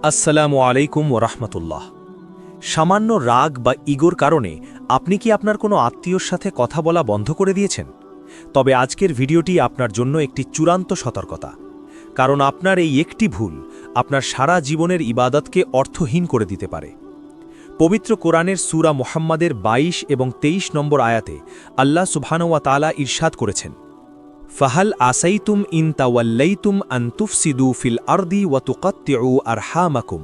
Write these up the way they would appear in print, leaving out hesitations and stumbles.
আসসালামু আলাইকুম ওরহমতুল্লাহ। সামান্য রাগ বা ইগোর কারণে আপনি কি আপনার কোনো আত্মীয়র সাথে কথা বলা বন্ধ করে দিয়েছেন? তবে আজকের ভিডিওটি আপনার জন্য একটি চূড়ান্ত সতর্কতা, কারণ আপনার এই একটি ভুল আপনার সারা জীবনের ইবাদতকে অর্থহীন করে দিতে পারে। পবিত্র কোরআনের সূরা মুহাম্মাদের ২২ এবং ২৩ নম্বর আয়াতে আল্লাহ সুবহানাহু ওয়া তাআলা ইরশাদ করেছেন, ফাহাল আসাইতুম ইন তাওয়াল্লাইতুম আন তুফসিদু ফিল আরদি ওয়া তুকাত্তিউ আরহামাকুম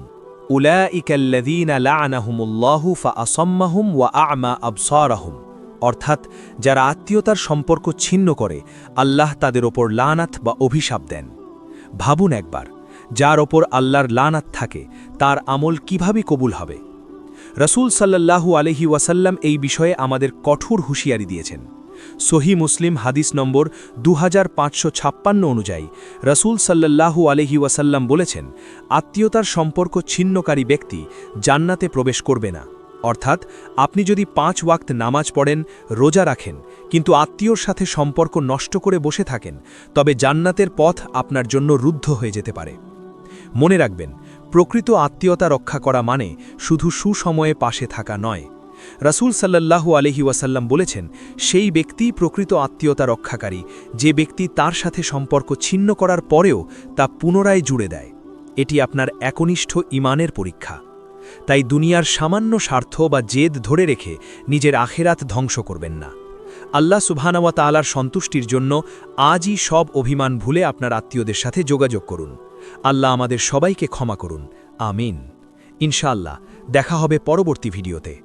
উলাইকাল্লাযীনা লা'নাহুমুল্লাহু ফাআসাম্মাহুম ওয়া আ'মা আবসারাহুম। অর্থাৎ যারা আত্মীয়তার সম্পর্ক ছিন্ন করে আল্লাহ তাদের ওপর লানাত বা অভিশাপ দেন। ভাবুন একবার, যার ওপর আল্লাহর লানাত থাকে তার আমল কিভাবে কবুল হবে? রাসূল সাল্লাল্লাহু আলাইহি ওয়াসাল্লাম এই বিষয়ে আমাদের কঠোর হুঁশিয়ারি দিয়েছেন। সহি মুসলিম হাদিস নম্বর 2556 অনুযায়ী রাসূল সাল্লাল্লাহু আলাইহি ওয়াসাল্লাম বলেছেন, আত্মীয়তার সম্পর্ক ছিন্নকারী ব্যক্তি জান্নাতে প্রবেশ করবে না। অর্থাৎ আপনি যদি 5 ওয়াক্ত নামাজ পড়েন, রোজা রাখেন, কিন্তু আত্মীয়র সাথে সম্পর্ক নষ্ট করে বসে থাকেন, তবে জান্নাতের পথ আপনার জন্য রুদ্ধ হয়ে যেতে পারে। মনে রাখবেন, প্রকৃত আত্মীয়তা রক্ষা করা মানে শুধু সুসময়ে পাশে থাকা নয়। রাসূল সাল্লাল্লাহু আলাইহি ওয়াসাল্লাম বলেছেন, সেই ব্যক্তি প্রকৃত আত্মীয়তা রক্ষাকারী যে ব্যক্তি তার সাথে সম্পর্ক ছিন্ন করার পরেও তা পুনরায় জুড়ে দেয়। এটি আপনার একনিষ্ঠ ঈমানের পরীক্ষা। তাই দুনিয়ার সামান্য স্বার্থ বা জেদ ধরে রেখে নিজের আখিরাত ধ্বংস করবেন না। আল্লাহ সুবহানাহু ওয়া তাআলার সন্তুষ্টির জন্য আজই সব অভিমান ভুলে আপনার আত্মীয়দের সাথে যোগাযোগ করুন। আল্লাহ আমাদের সবাইকে ক্ষমা করুন, আমিন। ইনশাআল্লাহ দেখা হবে পরবর্তী ভিডিওতে।